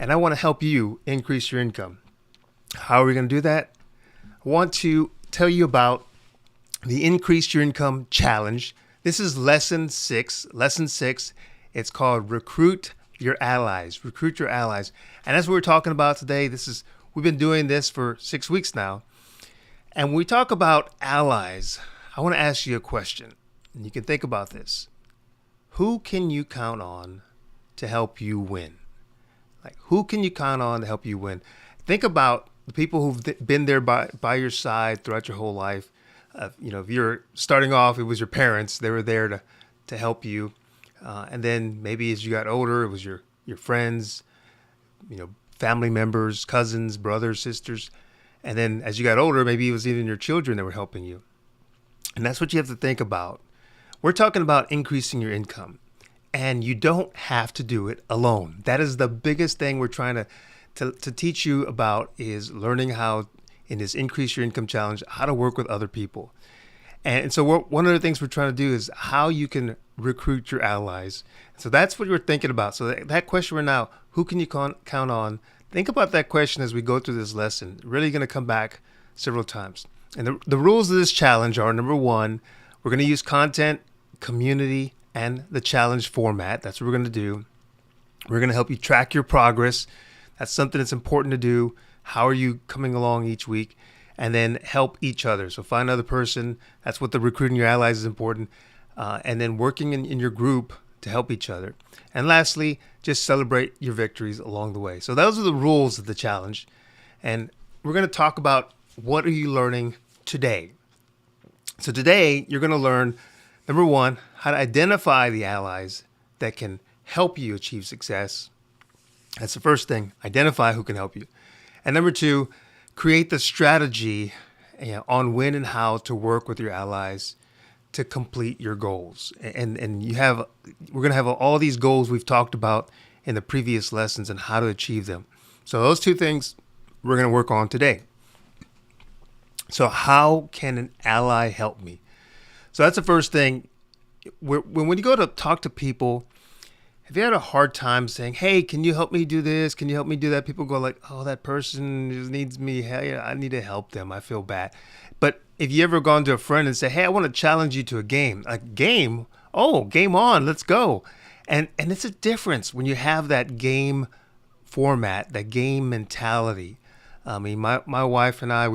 and I want to help you increase your income. How are we going to do that? I want to tell you about the Increase Your Income Challenge. This is lesson six. Lesson six, it's called Recruit Your Allies. Recruit Your Allies. And that's what we're talking about today. We've been doing this for 6 weeks now. And when we talk about allies, I want to ask you a question. And you can think about this. Who can you count on to help you win? Like, who can you count on to help you win? Think about the people who've been there by your side throughout your whole life. If you're starting off, it was your parents. They were there to help you. And then maybe as you got older, it was your friends, family members, cousins, brothers, sisters. And then as you got older, maybe it was even your children that were helping you. And that's what you have to think about. We're talking about increasing your income. And you don't have to do it alone. That is the biggest thing we're trying to teach you about, is learning how, in this Increase Your Income Challenge, how to work with other people. And so one of the things we're trying to do is how you can recruit your allies. So that's what we're thinking about. So that question right now, who can you count on? Think about that question as we go through this lesson. Really going to come back several times. And the rules of this challenge are, number one, we're going to use content, community, and the challenge format. That's what we're going to do. We're going to help you track your progress. That's something that's important to do. How are you coming along each week? And then help each other. So find another person. That's what the recruiting your allies is important. And then working in your group to help each other. And lastly, just celebrate your victories along the way. So those are the rules of the challenge. And we're going to talk about, what are you learning today? So today you're going to learn, number one, how to identify the allies that can help you achieve success. That's the first thing. Identify who can help you. And number two, create the strategy on when and how to work with your allies to complete your goals. And we're going to have all these goals we've talked about in the previous lessons and how to achieve them. So those two things we're going to work on today. So how can an ally help me? So that's the first thing. When you go to talk to people, have you had a hard time saying, hey, can you help me do this? Can you help me do that? People go like, oh, that person just needs me. Hey, I need to help them. I feel bad. But if you ever gone to a friend and say, hey, I want to challenge you to a game. A game? Oh, game on. Let's go. And it's a difference when you have that game format, that game mentality. I mean, my wife and I,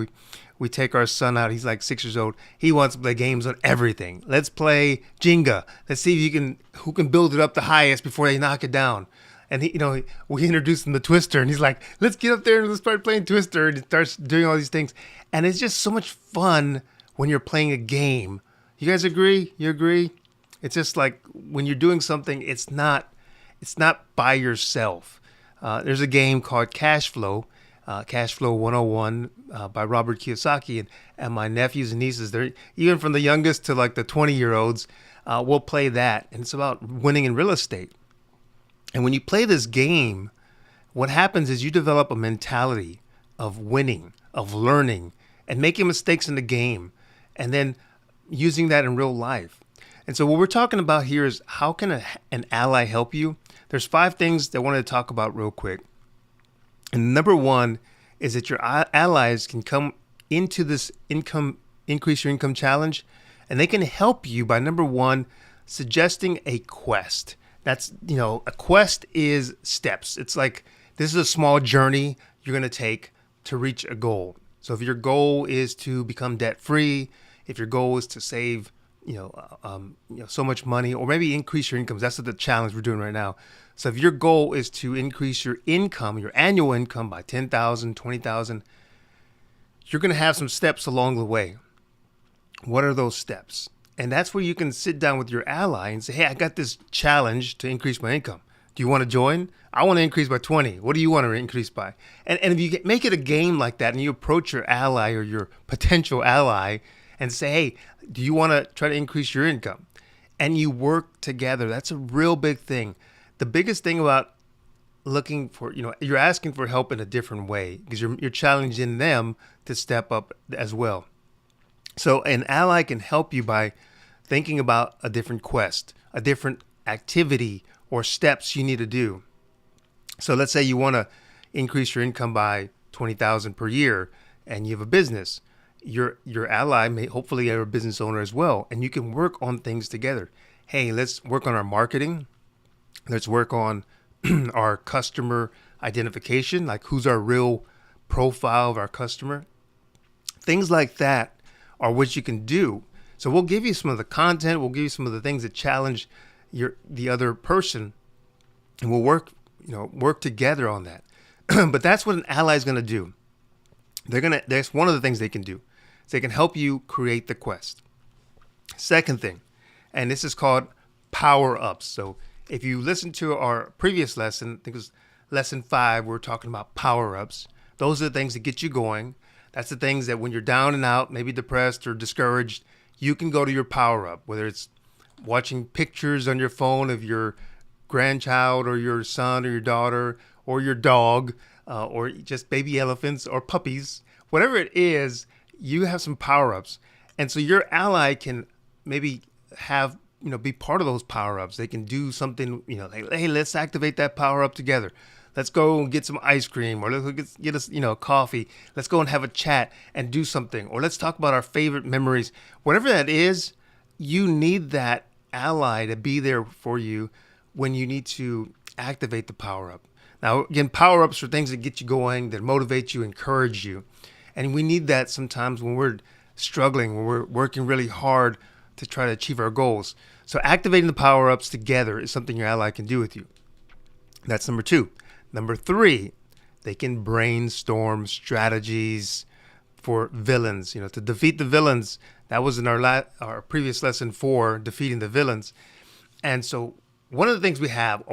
we take our son out. He's like 6 years old. He wants to play games on everything. Let's play Jenga. Let's see if who can build it up the highest before they knock it down. And we introduced him to Twister, and he's like, let's get up there and let's start playing Twister. And he starts doing all these things. And it's just so much fun when you're playing a game. You guys agree? You agree? It's just like when you're doing something, it's not by yourself. There's a game called Cash Flow. Cash Flow 101 by Robert Kiyosaki, and my nephews and nieces, they're even from the youngest to like the 20-year-olds, will play that, and it's about winning in real estate. And when you play this game, what happens is you develop a mentality of winning, of learning, and making mistakes in the game, and then using that in real life. And so what we're talking about here is, how can an ally help you? There's 5 things that I wanted to talk about real quick. And number one is that your allies can come into this Increase Your Income Challenge, and they can help you by, number one, suggesting a quest. That's, a quest is steps. It's like, this is a small journey you're going to take to reach a goal. So if your goal is to become debt free, if your goal is to save, so much money, or maybe increase your income, that's what the challenge we're doing right now. So if your goal is to increase your income, your annual income by 10,000, 20,000, you're going to have some steps along the way. What are those steps? And that's where you can sit down with your ally and say, hey, I got this challenge to increase my income. Do you want to join? I want to increase by 20. What do you want to increase by? And if you make it a game like that and you approach your ally or your potential ally and say, hey, do you want to try to increase your income? And you work together. That's a real big thing. The biggest thing about looking for, you're asking for help in a different way, because you're challenging them to step up as well. So an ally can help you by thinking about a different quest, a different activity or steps you need to do. So let's say you want to increase your income by 20,000 per year and you have a business. Your ally may hopefully you're a business owner as well, and you can work on things together. Hey, let's work on our marketing. Let's work on our customer identification, like who's our real profile of our customer. Things like that are what you can do. So we'll give you some of the content, we'll give you some of the things that challenge the other person, and we'll work together on that. But that's what an ally is going to do. That's one of the things they can do. So they can help you create the quest. Second thing, and this is called power ups. So if you listen to our previous lesson, I think it was lesson 5, we were talking about power ups. Those are the things that get you going. That's the things that when you're down and out, maybe depressed or discouraged, you can go to your power up, whether it's watching pictures on your phone of your grandchild or your son or your daughter or your dog or just baby elephants or puppies, whatever it is, you have some power ups. And so your ally can maybe have, be part of those power ups. They can do something, like, hey, let's activate that power up together. Let's go and get some ice cream, or let's get us, coffee. Let's go and have a chat and do something, or let's talk about our favorite memories. Whatever that is, you need that ally to be there for you when you need to activate the power up. Now, again, power ups are things that get you going, that motivate you, encourage you. And we need that sometimes when we're struggling, when we're working really hard to try to achieve our goals. So activating the power ups together is something your ally can do with you. That's number 2. Number 3, they can brainstorm strategies for villains, to defeat the villains. That was in our previous lesson 4, defeating the villains. And so one of the things we have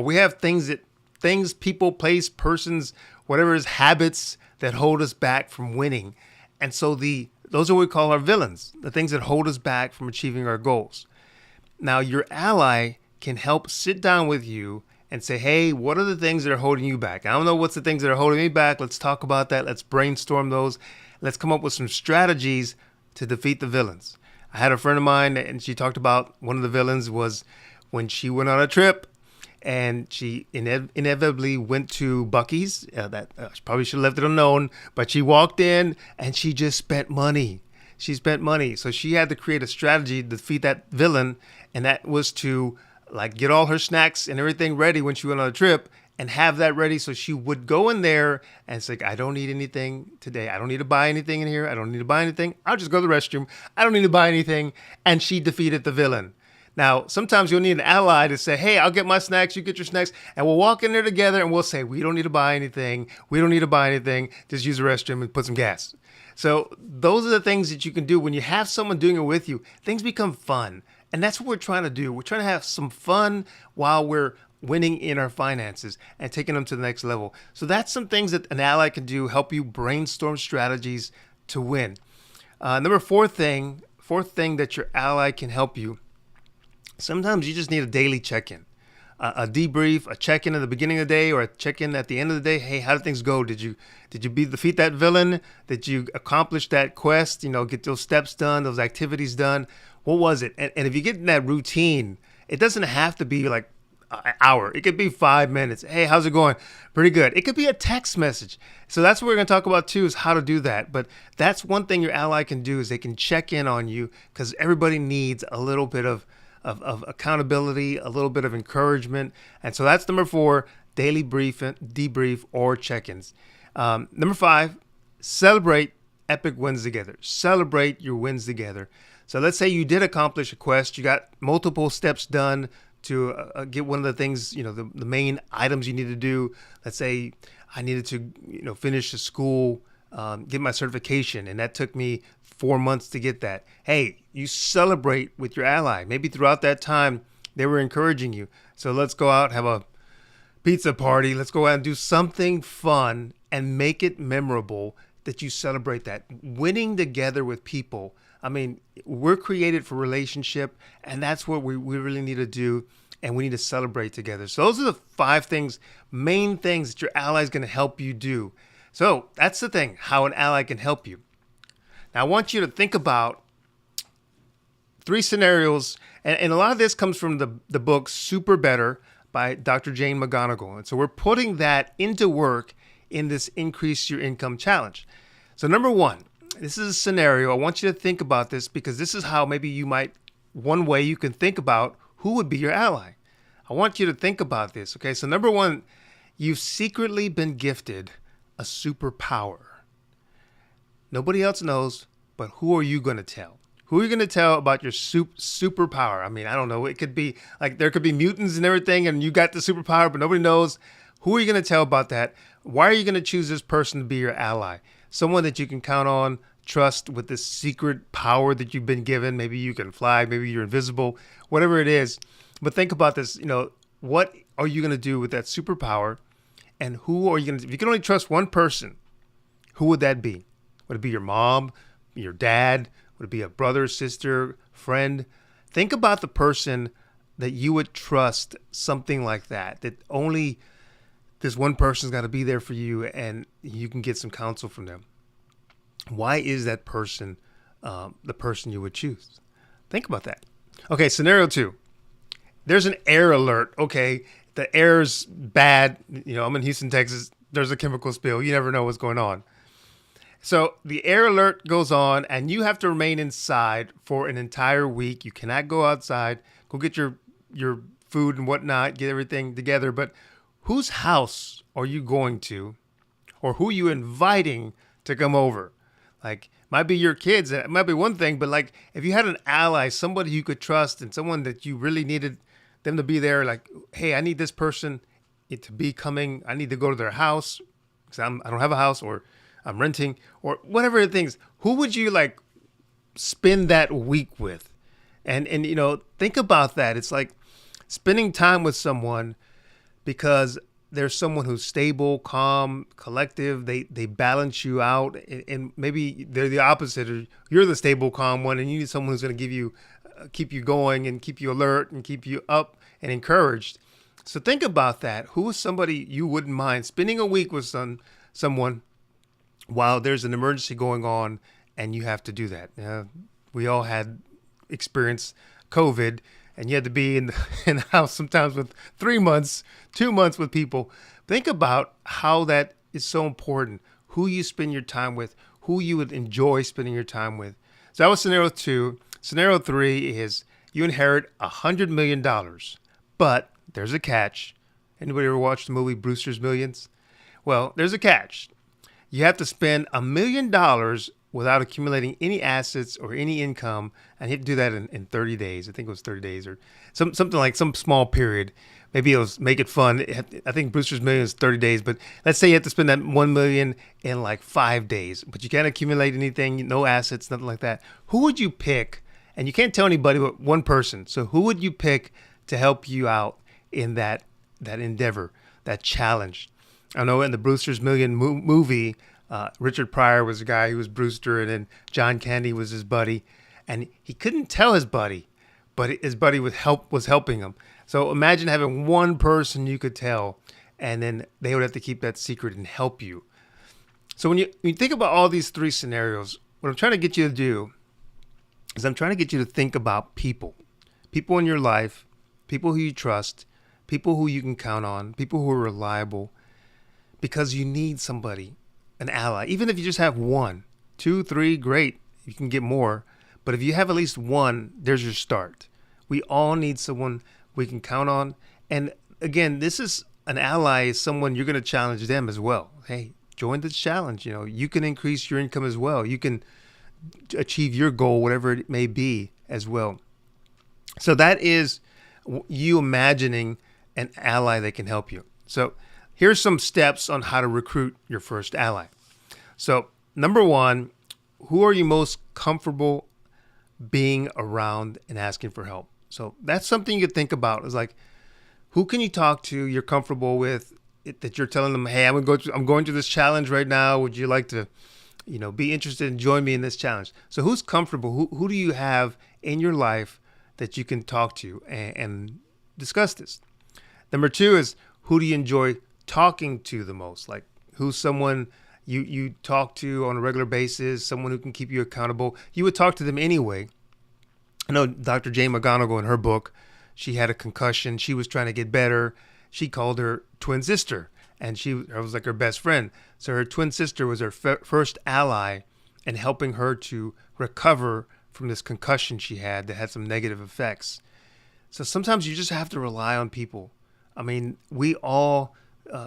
things, people, place, persons, whatever is habits that hold us back from winning. And so those are what we call our villains, the things that hold us back from achieving our goals. Now, your ally can help sit down with you and say, hey, what are the things that are holding you back? I don't know what's the things that are holding me back. Let's talk about that. Let's brainstorm those. Let's come up with some strategies to defeat the villains. I had a friend of mine, and she talked about one of the villains was when she went on a trip and she inevitably went to Buc-ee's. She probably should have left it unknown, but she walked in and she just spent money. She spent money. So she had to create a strategy to defeat that villain, and that was to get all her snacks and everything ready when she went on a trip and have that ready so she would go in there and say, I don't need anything today. I don't need to buy anything in here. I don't need to buy anything. I'll just go to the restroom. I don't need to buy anything. And she defeated the villain. Now, sometimes you'll need an ally to say, hey, I'll get my snacks, you get your snacks, and we'll walk in there together and we'll say, we don't need to buy anything. We don't need to buy anything. Just use the restroom and put some gas. So those are the things that you can do when you have someone doing it with you. Things become fun. And that's what we're trying to do. We're trying to have some fun while we're winning in our finances and taking them to the next level. So that's some things that an ally can do, help you brainstorm strategies to win. Number 4 thing that your ally can help you. Sometimes you just need a daily check-in, a debrief, a check-in at the beginning of the day or a check-in at the end of the day. Hey, how did things go? Did you defeat that villain? Did you accomplish that quest? Get those steps done, those activities done. What was it? And if you get in that routine, it doesn't have to be like an hour. It could be 5 minutes. Hey, how's it going? Pretty good. It could be a text message. So that's what we're going to talk about too, is how to do that. But that's one thing your ally can do, is they can check in on you, because everybody needs a little bit of accountability, a little bit of encouragement. And so that's number 4, daily debrief or check-ins. Number 5, celebrate epic wins together. Celebrate your wins together. So let's say you did accomplish a quest, you got multiple steps done to get one of the things, the main items you need to do. Let's say I needed to, finish the school, get my certification, and that took me 4 months to get that. Hey, you celebrate with your ally. Maybe throughout that time, they were encouraging you. So let's go out, have a pizza party. Let's go out and do something fun and make it memorable that you celebrate that. Winning together with people. I mean, we're created for relationship, and that's what we really need to do, and we need to celebrate together. So those are the 5 main things that your ally is going to help you do. So that's the thing, how an ally can help you. Now, I want you to think about 3 scenarios, and a lot of this comes from the book Super Better by Dr. Jane McGonigal. And so we're putting that into work in this Increase Your Income Challenge. So number one, this is a scenario. I want you to think about this because this is how maybe you might, one way you can think about who would be your ally. I want you to think about this. Okay, so number one, you've secretly been gifted a superpower. Nobody else knows, but who are you going to tell? Who are you going to tell about your superpower? I mean, I don't know. It could be like there could be mutants and everything, and you got the superpower, but nobody knows. Who are you going to tell about that? Why are you going to choose this person to be your ally? Someone that you can count on, trust with this secret power that you've been given. Maybe you can fly, maybe you're invisible, whatever it is. But think about this, what are you going to do with that superpower? And who are you going to, if you can only trust one person, who would that be? Would it be your mom, your dad? Would it be a brother, sister, friend? Think about the person that you would trust something like that only this one person's got to be there for you and you can get some counsel from them. Why is that person the person you would choose? Think about that. Okay, scenario 2. There's an air alert. Okay, the air's bad. I'm in Houston, Texas. There's a chemical spill. You never know what's going on. So the air alert goes on and you have to remain inside for an entire week. You cannot go outside. Go get your food and whatnot, get everything together. But whose house are you going to, or who are you inviting to come over? Like, might be your kids. It might be one thing, but like if you had an ally, somebody you could trust and someone that you really needed them to be there, like, hey, I need this person to be coming. I need to go to their house because I don't have a house, or I'm renting, or whatever it is. Who would you like spend that week with? And think about that. It's like spending time with someone because there's someone who's stable, calm, collective. They balance you out, and maybe they're the opposite. Or you're the stable, calm one, and you need someone who's going to give you, keep you going, and keep you alert, and keep you up and encouraged. So think about that. Who is somebody you wouldn't mind spending a week with someone while there's an emergency going on, and you have to do that? We all had experienced COVID. And you had to be in the house sometimes with 3 months, 2 months with people. Think about how that is so important. Who you spend your time with, who you would enjoy spending your time with. So that was scenario 2. Scenario 3 is you inherit $100 million, but there's a catch. Anybody ever watched the movie Brewster's Millions? Well, there's a catch. You have to spend $1 million without accumulating any assets or any income, and he had to do that in 30 days. I think it was 30 days or something like some small period. Maybe it was make it fun. I think Brewster's Million is 30 days, but let's say you have to spend that $1 million in like 5 days, but you can't accumulate anything, no assets, nothing like that. Who would you pick? And you can't tell anybody but one person. So who would you pick to help you out in that endeavor, that challenge? I know in the Brewster's Million movie, Richard Pryor was the guy who was Brewster, and then John Candy was his buddy, and he couldn't tell his buddy, but his buddy was helping him. So imagine having one person you could tell, and then they would have to keep that secret and help you. So when you think about all these 3 scenarios, what I'm trying to get you to do is I'm trying to get you to think about people in your life, people who you trust, people who you can count on, people who are reliable, because you need somebody, an ally. Even if you just have 1, 2, 3, great. You can get more. But if you have at least 1, there's your start. We all need someone we can count on. And again, this is an ally, is someone you're going to challenge them as well. Hey, join this challenge. You can increase your income as well. You can achieve your goal, whatever it may be, as well. So that is you imagining an ally that can help you. So here's some steps on how to recruit your first ally. So number 1, who are you most comfortable being around and asking for help? So that's something you could think about. Is like, who can you talk to? You're comfortable with that. You're telling them, hey, I'm going through this challenge right now. Would you like to, be interested and join me in this challenge? So who's comfortable? Who do you have in your life that you can talk to and discuss this? Number 2 is, who do you enjoy talking to the most? Like, who's someone you talk to on a regular basis, someone who can keep you accountable? You would talk to them anyway. I know Dr. Jane McGonigal in her book, she had a concussion. She was trying to get better. She called her twin sister, and I was like her best friend. So her twin sister was her first ally in helping her to recover from this concussion she had that had some negative effects. So sometimes you just have to rely on people. I mean, we all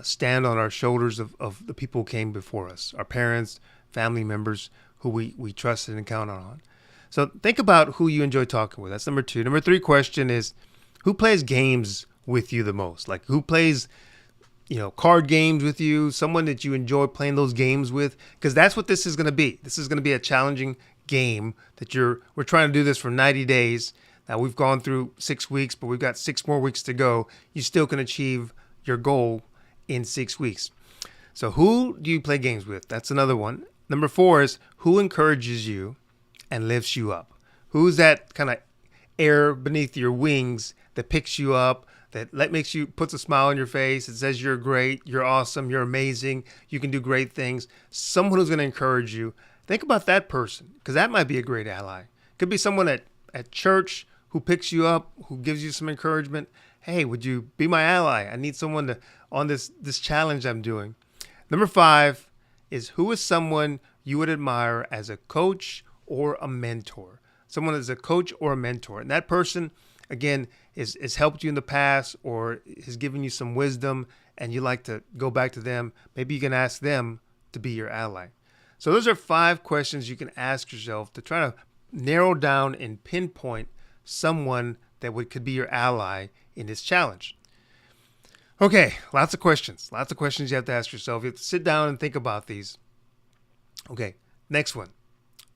stand on our shoulders of the people who came before us, our parents, family members who we trusted and counted on. So think about who you enjoy talking with. That's number 2. Number 3 question is, who plays games with you the most? Like, who plays, card games with you, someone that you enjoy playing those games with? Because that's what this is going to be. This is going to be a challenging game that we're trying to do this for 90 days. Now, we've gone through 6 weeks, but we've got 6 more weeks to go. You still can achieve your goal in 6 weeks. So who do you play games with? That's another one. Number 4 is, who encourages you and lifts you up? Who's that kind of air beneath your wings that picks you up, that puts a smile on your face, it says you're great, you're awesome, you're amazing, you can do great things. Someone who's going to encourage you. Think about that person, because that might be a great ally. Could be someone at church who picks you up, who gives you some encouragement. Hey, would you be my ally? I need someone on this challenge I'm doing. Number 5 is, who is someone you would admire as a coach or a mentor? Someone as a coach or a mentor. And that person, again, has helped you in the past or has given you some wisdom, and you like to go back to them. Maybe you can ask them to be your ally. So those are 5 questions you can ask yourself to try to narrow down and pinpoint someone that could be your ally in this challenge. Okay, lots of questions you have to ask yourself. You have to sit down and think about these. Okay, next one.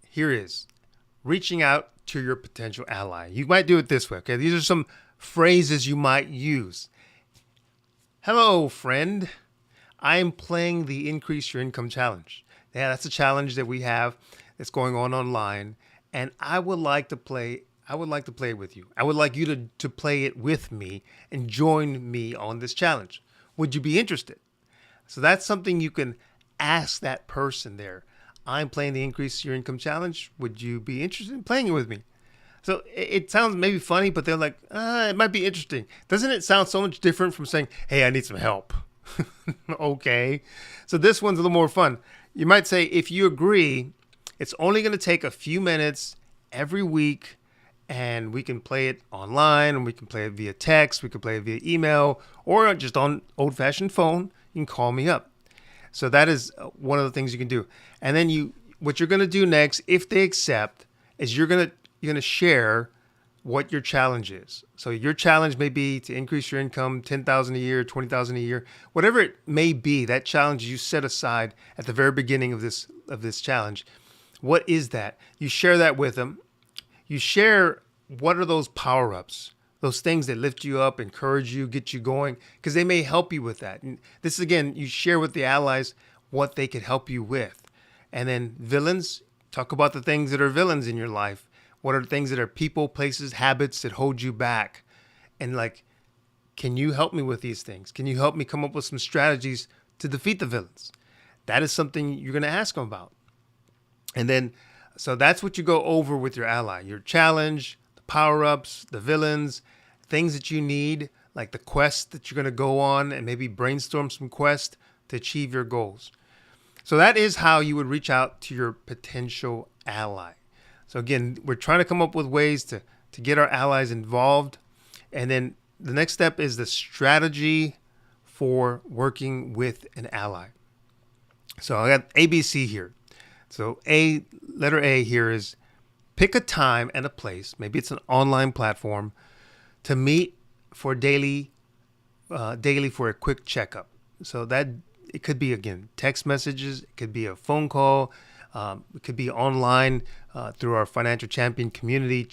Here is reaching out to your potential ally. You might do it this way, okay? These are some phrases you might use. Hello, friend. I am playing the Increase Your Income Challenge. Yeah, that's a challenge that we have that's going on online, and I would like to play it with you. I would like you to play it with me and join me on this challenge. Would you be interested? So that's something you can ask that person there. I'm playing the Increase Your Income Challenge. Would you be interested in playing it with me? So it sounds maybe funny, but they're like, it might be interesting. Doesn't it sound so much different from saying, hey, I need some help? Okay. So this one's a little more fun. You might say, if you agree, it's only going to take a few minutes every week, and we can play it online, and we can play it via text, we can play it via email, or just on old-fashioned phone. You can call me up. So that is one of the things you can do. And then what you're going to do next, if they accept, is you're going to share what your challenge is. So your challenge may be to increase your income $10,000 a year, $20,000 a year, whatever it may be. That challenge you set aside at the very beginning of this challenge. What is that? You share that with them. You share what are those power-ups, those things that lift you up, encourage you, get you going, because they may help you with that. And this, again, you share with the allies what they could help you with. And then villains, talk about the things that are villains in your life. What are the things that are people, places, habits that hold you back? And can you help me with these things? Can you help me come up with some strategies to defeat the villains? That is something you're going to ask them about. And then, so that's what you go over with your ally, your challenge, the power-ups, the villains, things that you need, like the quest that you're going to go on, and maybe brainstorm some quest to achieve your goals. So that is how you would reach out to your potential ally. So again, we're trying to come up with ways to get our allies involved. And then the next step is the strategy for working with an ally. So I got ABC here. So letter A here is pick a time and a place. Maybe it's an online platform to meet for daily for a quick checkup. So that it could be, again, text messages. It could be a phone call. It could be online through our Financial Champion community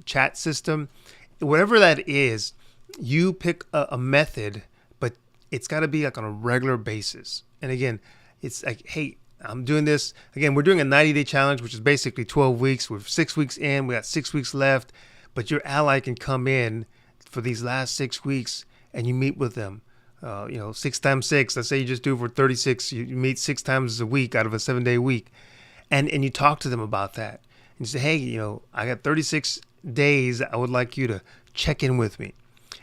chat system. Whatever that is, you pick a method, but it's got to be like on a regular basis. And again, it's like, hey, I'm doing this. Again, we're doing a 90-day challenge, which is basically 12 weeks. We're 6 weeks in. We got 6 weeks left. But your ally can come in for these last 6 weeks, and you meet with them. 6 times 6. Let's say you just do it for 36. You meet 6 times a week out of a 7-day week. And you talk to them about that. And you say, hey, I got 36 days, I would like you to check in with me.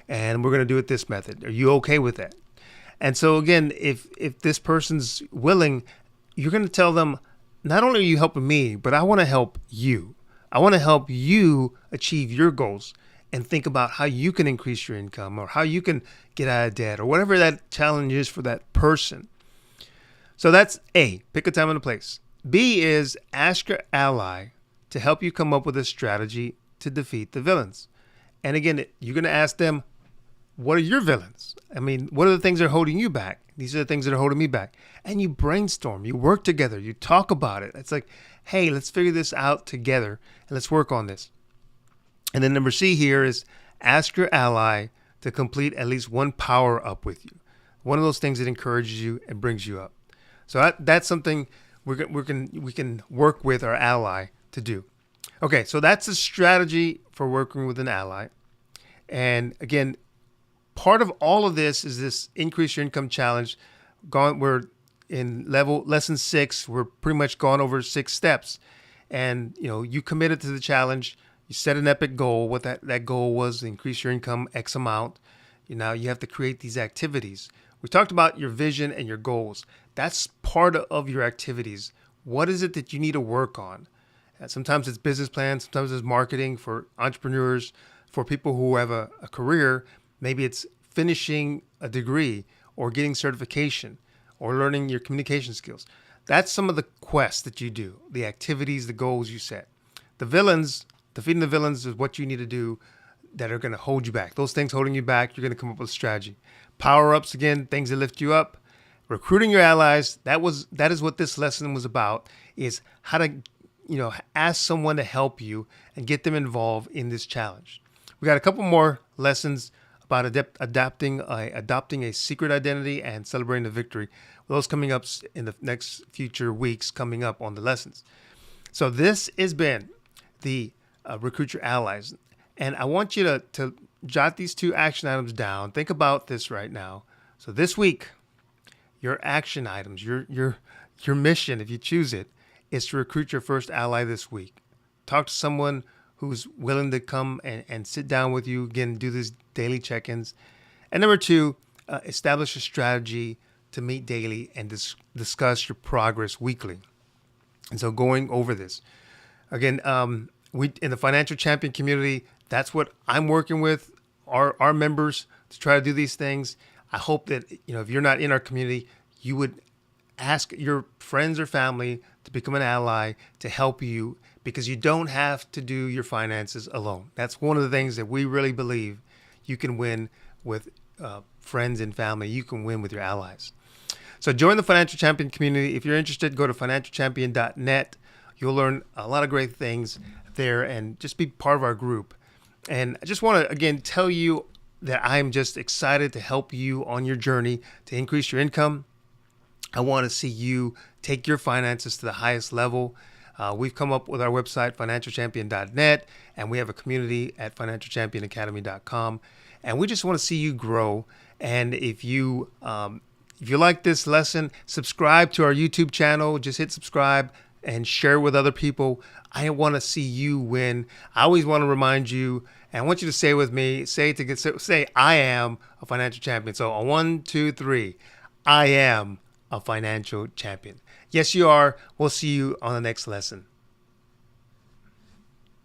And we're going to do it this method. Are you okay with that? And so again, if this person's willing, you're going to tell them, not only are you helping me, but I want to help you. I want to help you achieve your goals and think about how you can increase your income or how you can get out of debt or whatever that challenge is for that person. So that's A, pick a time and a place. B is ask your ally to help you come up with a strategy to defeat the villains. And again, you're going to ask them, what are your villains? I mean, what are the things that are holding you back? These are the things that are holding me back. And you brainstorm, you work together, you talk about it. It's like, hey, let's figure this out together and let's work on this. And then number C here is ask your ally to complete at least one power up with you. One of those things that encourages you and brings you up. So that's something we can work with our ally to do. Okay, so that's a strategy for working with an ally. And again, part of all of this is this increase your income challenge. We're in lesson 6. We're pretty much gone over 6 steps. And you committed to the challenge. You set an epic goal. What that goal was, to increase your income X amount. Now you have to create these activities. We talked about your vision and your goals. That's part of your activities. What is it that you need to work on? Sometimes it's business plans. Sometimes it's marketing for entrepreneurs, for people who have a career. Maybe it's finishing a degree or getting certification or learning your communication skills. That's some of the quests that you do, the activities, the goals you set. The villains, defeating the villains is what you need to do that are going to hold you back. Those things holding you back, you're going to come up with a strategy. Power-ups, again, things that lift you up. Recruiting your allies, that is what this lesson was about, is how to ask someone to help you and get them involved in this challenge. We got a couple more lessons about adopting a secret identity and celebrating the victory. Those coming up in the next future weeks coming up on the lessons. So this has been the Recruit Your Allies. And I want you to jot these 2 action items down. Think about this right now. So this week, your action items, your mission, if you choose it, is to recruit your first ally this week. Talk to someone who's willing to come and sit down with you, again, do these daily check-ins. And number 2, establish a strategy to meet daily and discuss your progress weekly. And so going over this, again, we in the Financial Champion community, that's what I'm working with our members to try to do these things. I hope that if you're not in our community, you would ask your friends or family to become an ally to help you, because you don't have to do your finances alone. That's one of the things that we really believe. You can win with friends and family. You can win with your allies. So join the Financial Champion community. If you're interested, go to financialchampion.net. You'll learn a lot of great things there and just be part of our group. And I just want to, again, tell you that I'm just excited to help you on your journey to increase your income. I want to see you take your finances to the highest level. We've come up with our website, financialchampion.net, and we have a community at financialchampionacademy.com. And we just want to see you grow. And if you like this lesson, subscribe to our YouTube channel. Just hit subscribe and share with other people. I want to see you win. I always want to remind you, and I want you to say with me, say I am a financial champion. So on 1, 2, 3, I am a financial champion. Yes, you are. We'll see you on the next lesson.